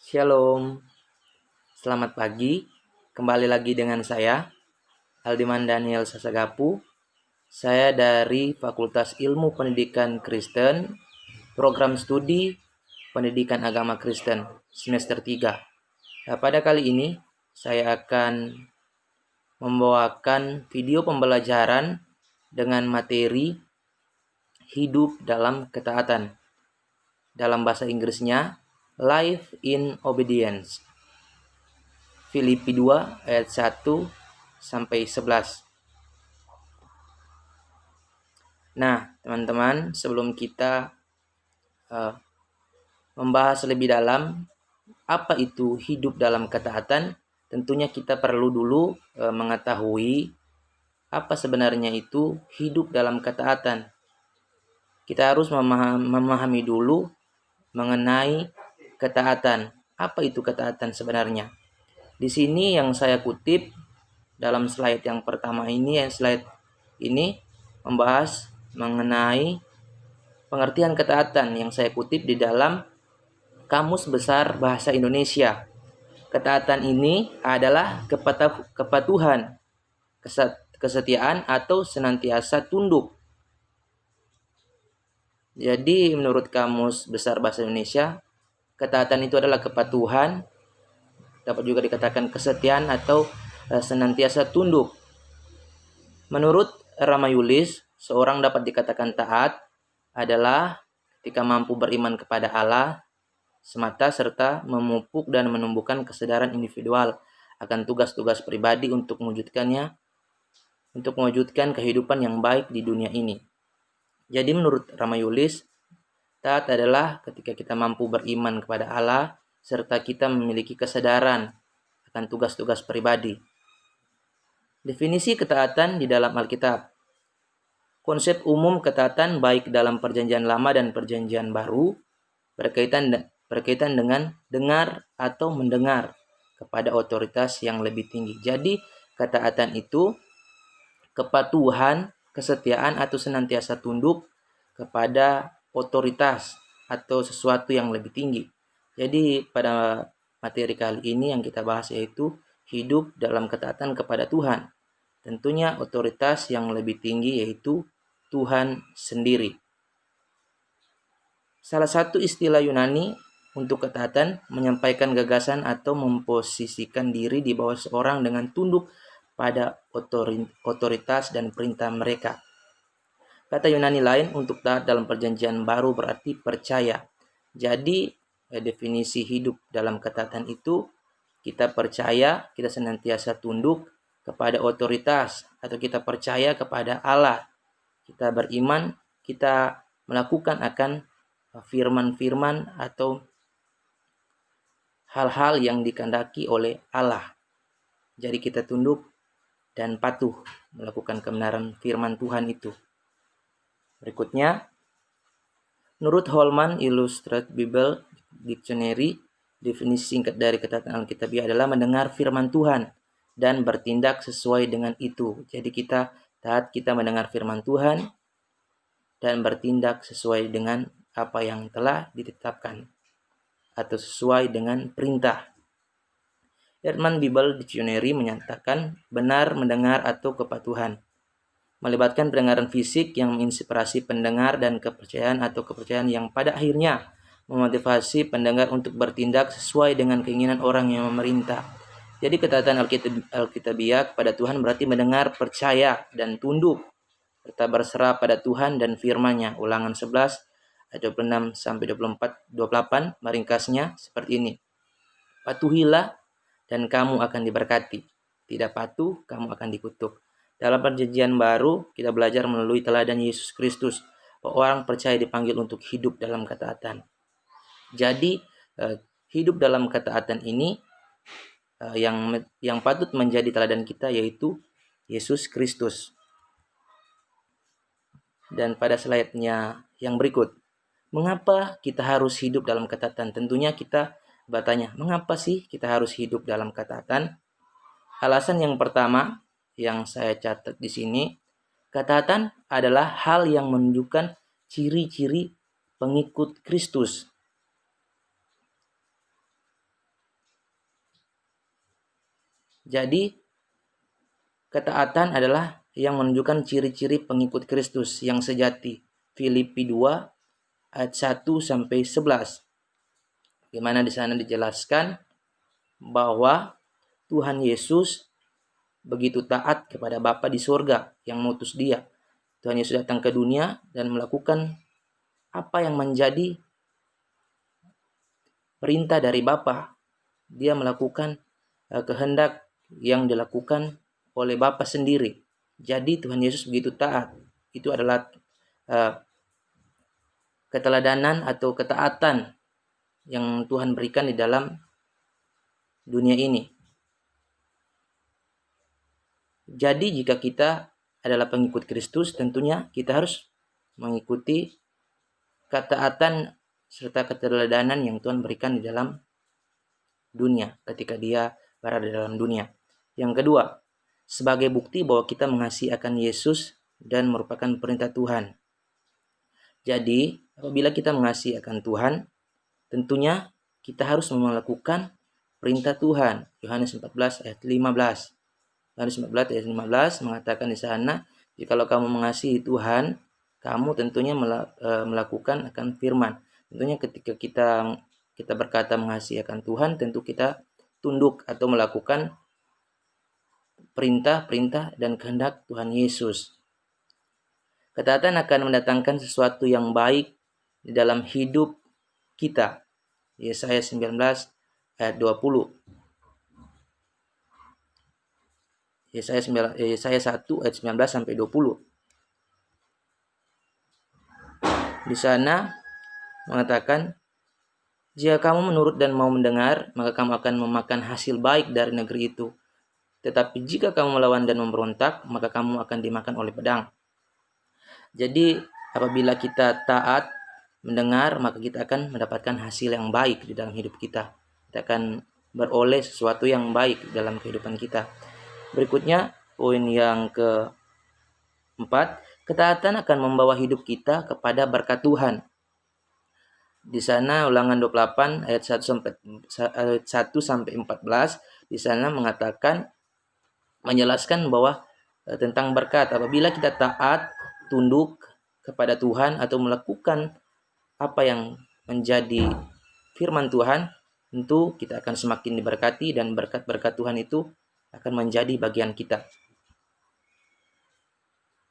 Shalom, selamat pagi. Kembali lagi dengan saya, Aldiman Daniel Sasagapu. Saya dari Fakultas Ilmu Pendidikan Kristen, Program Studi Pendidikan Agama Kristen, semester 3. Nah, pada kali ini, saya akan membawakan video pembelajaran dengan materi hidup dalam ketaatan. Dalam bahasa Inggrisnya, Life in Obedience. Filipi 2 ayat 1 sampai 11. Nah, teman-teman, sebelum kita membahas lebih dalam apa itu hidup dalam ketaatan, tentunya kita perlu dulu mengetahui apa sebenarnya itu hidup dalam ketaatan. Kita harus memahami dulu mengenai ketaatan. Apa itu ketaatan sebenarnya? Di sini yang saya kutip dalam slide yang pertama ini, slide ini membahas mengenai pengertian ketaatan yang saya kutip di dalam Kamus Besar Bahasa Indonesia. Ketaatan ini adalah kepatuhan, kesetiaan atau senantiasa tunduk. Jadi menurut Kamus Besar Bahasa Indonesia, ketaatan itu adalah kepatuhan, dapat juga dikatakan kesetiaan atau senantiasa tunduk. Menurut Ramayulis, seorang dapat dikatakan taat adalah ketika mampu beriman kepada Allah semata serta memupuk dan menumbuhkan kesadaran individual akan tugas-tugas pribadi untuk mewujudkan kehidupan yang baik di dunia ini. Jadi menurut Ramayulis, taat adalah ketika kita mampu beriman kepada Allah serta kita memiliki kesadaran akan tugas-tugas pribadi. Definisi ketaatan di dalam Alkitab. Konsep umum ketaatan baik dalam Perjanjian Lama dan Perjanjian Baru berkaitan dengan dengar atau mendengar kepada otoritas yang lebih tinggi. Jadi, ketaatan itu kepatuhan, kesetiaan atau senantiasa tunduk kepada otoritas atau sesuatu yang lebih tinggi. Jadi, pada materi kali ini yang kita bahas yaitu hidup dalam ketaatan kepada Tuhan. Tentunya otoritas yang lebih tinggi yaitu Tuhan sendiri. Salah satu istilah Yunani untuk ketaatan menyampaikan gagasan atau memposisikan diri di bawah seorang dengan tunduk pada otoritas dan perintah mereka. Kata Yunani lain untuk taat dalam Perjanjian Baru berarti percaya. Jadi definisi hidup dalam ketaatan itu kita percaya, kita senantiasa tunduk kepada otoritas atau kita percaya kepada Allah. Kita beriman, kita melakukan akan firman-firman atau hal-hal yang dikehendaki oleh Allah. Jadi kita tunduk dan patuh melakukan kebenaran firman Tuhan itu. Berikutnya, menurut Holman Illustrated Bible Dictionary, definisi singkat dari ketaatan Alkitabiah adalah mendengar firman Tuhan dan bertindak sesuai dengan itu. Jadi kita taat, kita mendengar firman Tuhan dan bertindak sesuai dengan apa yang telah ditetapkan atau sesuai dengan perintah. Herman Bible Dictionary menyatakan benar mendengar atau kepatuhan melibatkan pendengaran fisik yang menginspirasi pendengar dan kepercayaan yang pada akhirnya memotivasi pendengar untuk bertindak sesuai dengan keinginan orang yang memerintah. Jadi ketaatan Alkitabiah kepada Tuhan berarti mendengar, percaya, dan tunduk serta berserah pada Tuhan dan firman-Nya. Ulangan 11 ayat 26 sampai 28 meringkasnya seperti ini. Patuhilah dan kamu akan diberkati. Tidak patuh, kamu akan dikutuk. Dalam Perjanjian Baru, kita belajar melalui teladan Yesus Kristus bahwa orang percaya dipanggil untuk hidup dalam ketaatan. Jadi, hidup dalam ketaatan ini yang patut menjadi teladan kita yaitu Yesus Kristus. Dan pada slide-nya yang berikut, mengapa kita harus hidup dalam ketaatan? Tentunya kita bertanya, mengapa sih kita harus hidup dalam ketaatan? Alasan yang pertama yang saya catat di sini, ketaatan adalah hal yang menunjukkan ciri-ciri pengikut Kristus. Jadi ketaatan adalah yang menunjukkan ciri-ciri pengikut Kristus yang sejati. Filipi 2 ayat 1 sampai 11. Di mana di sana dijelaskan bahwa Tuhan Yesus begitu taat kepada Bapa di surga yang mengutus Dia. Tuhan Yesus datang ke dunia dan melakukan apa yang menjadi perintah dari Bapa. Dia melakukan kehendak yang dilakukan oleh Bapa sendiri. Jadi Tuhan Yesus begitu taat. Itu adalah keteladanan atau ketaatan yang Tuhan berikan di dalam dunia ini. Jadi jika kita adalah pengikut Kristus, tentunya kita harus mengikuti ketaatan serta keteladanan yang Tuhan berikan di dalam dunia ketika Dia berada dalam dunia. Yang kedua, sebagai bukti bahwa kita mengasihi akan Yesus dan merupakan perintah Tuhan. Jadi, apabila kita mengasihi akan Tuhan, tentunya kita harus melakukan perintah Tuhan. Yohanes 14 ayat 15. Yohanes 14 ayat 15 mengatakan di sana, jikalau kamu mengasihi Tuhan, kamu tentunya melakukan akan firman. Tentunya ketika kita berkata mengasihi akan Tuhan, tentu kita tunduk atau melakukan perintah-perintah dan kehendak Tuhan Yesus. Ketaatan akan mendatangkan sesuatu yang baik di dalam hidup kita. Yesaya 19 ayat 20. Yesaya 1 ayat 19 sampai 20. Di sana mengatakan, jika kamu menurut dan mau mendengar, maka kamu akan memakan hasil baik dari negeri itu. Tetapi jika kamu melawan dan memberontak, maka kamu akan dimakan oleh pedang. Jadi apabila kita taat mendengar, maka kita akan mendapatkan hasil yang baik di dalam hidup kita. Kita akan beroleh sesuatu yang baik dalam kehidupan kita. Berikutnya, poin yang keempat, ketaatan akan membawa hidup kita kepada berkat Tuhan. Di sana Ulangan 28 ayat 1 sampai 14, di sana mengatakan, menjelaskan bahwa tentang berkat. Apabila kita taat, tunduk kepada Tuhan atau melakukan apa yang menjadi firman Tuhan, tentu kita akan semakin diberkati dan berkat-berkat Tuhan itu akan menjadi bagian kita.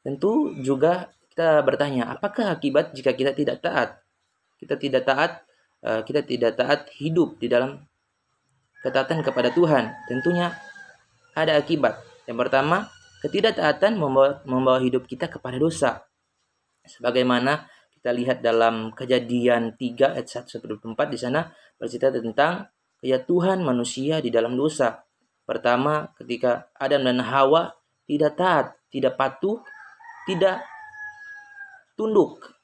Tentu juga kita bertanya, apakah akibat jika kita tidak taat? Kita tidak taat hidup di dalam ketaatan kepada Tuhan. Tentunya ada akibat. Yang pertama, ketidaktaatan membawa hidup kita kepada dosa. Sebagaimana kita lihat dalam Kejadian 3 ayat 1 sampai 24, di sana bercerita tentang kejatuhan manusia di dalam dosa. Pertama, ketika Adam dan Hawa tidak taat, tidak patuh, tidak tunduk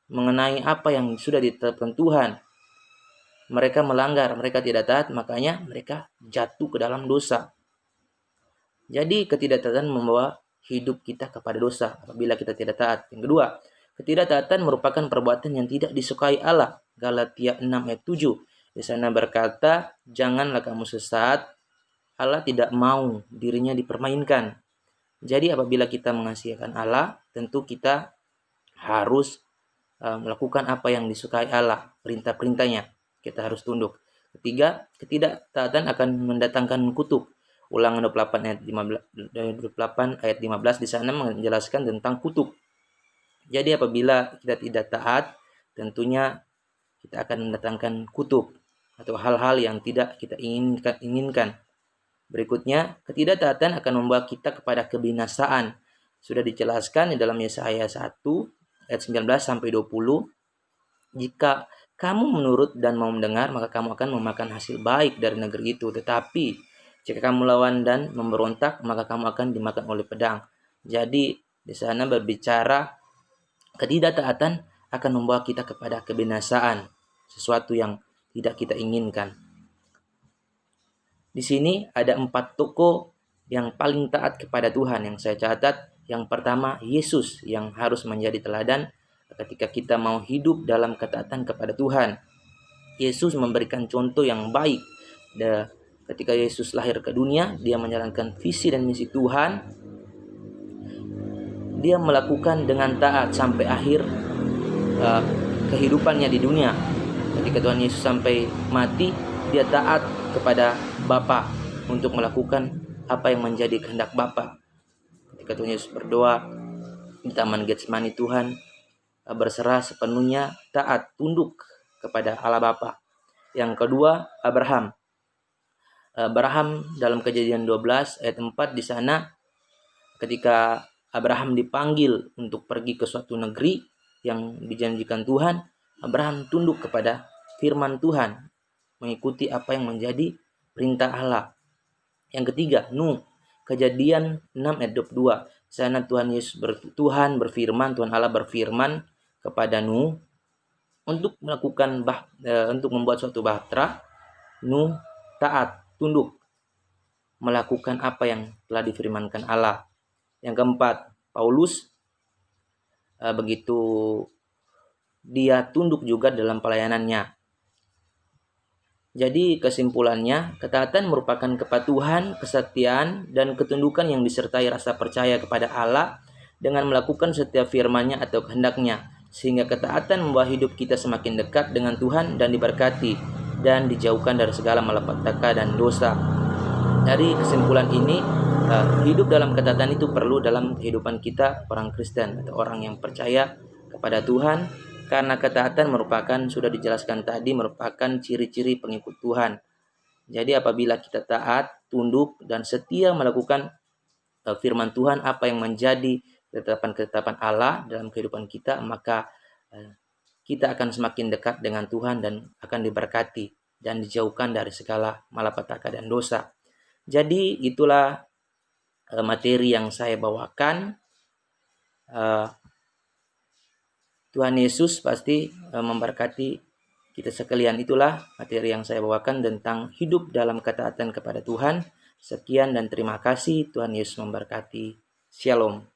mengenai apa yang sudah ditetapkan Tuhan. Mereka melanggar, mereka tidak taat, makanya mereka jatuh ke dalam dosa. Jadi ketidaktaatan membawa hidup kita kepada dosa apabila kita tidak taat. Yang kedua, ketidaktaatan merupakan perbuatan yang tidak disukai Allah. Galatia 6 ayat 7. Di sana berkata, janganlah kamu sesat, Allah tidak mau dirinya dipermainkan. Jadi apabila kita mengasihi akan Allah, tentu kita harus melakukan apa yang disukai Allah, perintah-perintahnya. Kita harus tunduk. Ketiga, ketidaktaatan akan mendatangkan kutuk. Ulangan 28 ayat 15 di sana menjelaskan tentang kutuk. Jadi apabila kita tidak taat, tentunya kita akan mendatangkan kutuk atau hal-hal yang tidak kita inginkan. Berikutnya, ketidaktaatan akan membawa kita kepada kebinasaan. Sudah dijelaskan di dalam Yesaya 1 ayat 19 sampai 20. Jika kamu menurut dan mau mendengar, maka kamu akan memakan hasil baik dari negeri itu. Tetapi jika kamu lawan dan memberontak, maka kamu akan dimakan oleh pedang. Jadi di sana berbicara ketidaktaatan akan membawa kita kepada kebinasaan, sesuatu yang tidak kita inginkan. Di sini ada 4 tokoh yang paling taat kepada Tuhan yang saya catat. Yang pertama, Yesus yang harus menjadi teladan ketika kita mau hidup dalam ketaatan kepada Tuhan. Yesus memberikan contoh yang baik ketika Yesus lahir ke dunia, dia menjalankan visi dan misi Tuhan. Dia melakukan dengan taat sampai akhir kehidupannya di dunia. Ketika Tuhan Yesus sampai mati, dia taat kepada Bapa untuk melakukan apa yang menjadi kehendak Bapa. Ketika Tuhan Yesus berdoa di Taman Getsemani, Tuhan berserah sepenuhnya, taat, tunduk kepada Allah Bapa. Yang kedua, Abraham dalam Kejadian 12 ayat 4 di sana, ketika Abraham dipanggil untuk pergi ke suatu negeri yang dijanjikan Tuhan, Abraham tunduk kepada firman Tuhan, mengikuti apa yang menjadi perintah Allah. Yang ketiga, Nuh, Kejadian 6 ayat 22. Sana Tuhan Allah berfirman kepada Nuh untuk untuk membuat suatu bahtera. Nuh taat, tunduk, melakukan apa yang telah difirmankan Allah. Yang keempat, Paulus, begitu dia tunduk juga dalam pelayanannya. Jadi kesimpulannya, ketaatan merupakan kepatuhan, kesetiaan, dan ketundukan yang disertai rasa percaya kepada Allah dengan melakukan setiap firman-Nya atau kehendak-Nya, sehingga ketaatan membawa hidup kita semakin dekat dengan Tuhan dan diberkati dan dijauhkan dari segala malapetaka dan dosa. Dari kesimpulan ini, hidup dalam ketaatan itu perlu dalam kehidupan kita orang Kristen atau orang yang percaya kepada Tuhan, karena ketaatan sudah dijelaskan tadi, merupakan ciri-ciri pengikut Tuhan. Jadi apabila kita taat, tunduk, dan setia melakukan firman Tuhan, apa yang menjadi ketetapan Allah dalam kehidupan kita, maka kita akan semakin dekat dengan Tuhan dan akan diberkati dan dijauhkan dari segala malapetaka dan dosa. Jadi itulah materi yang saya bawakan. Tuhan Yesus pasti memberkati kita sekalian. Itulah materi yang saya bawakan tentang hidup dalam ketaatan kepada Tuhan. Sekian dan terima kasih. Tuhan Yesus memberkati. Shalom.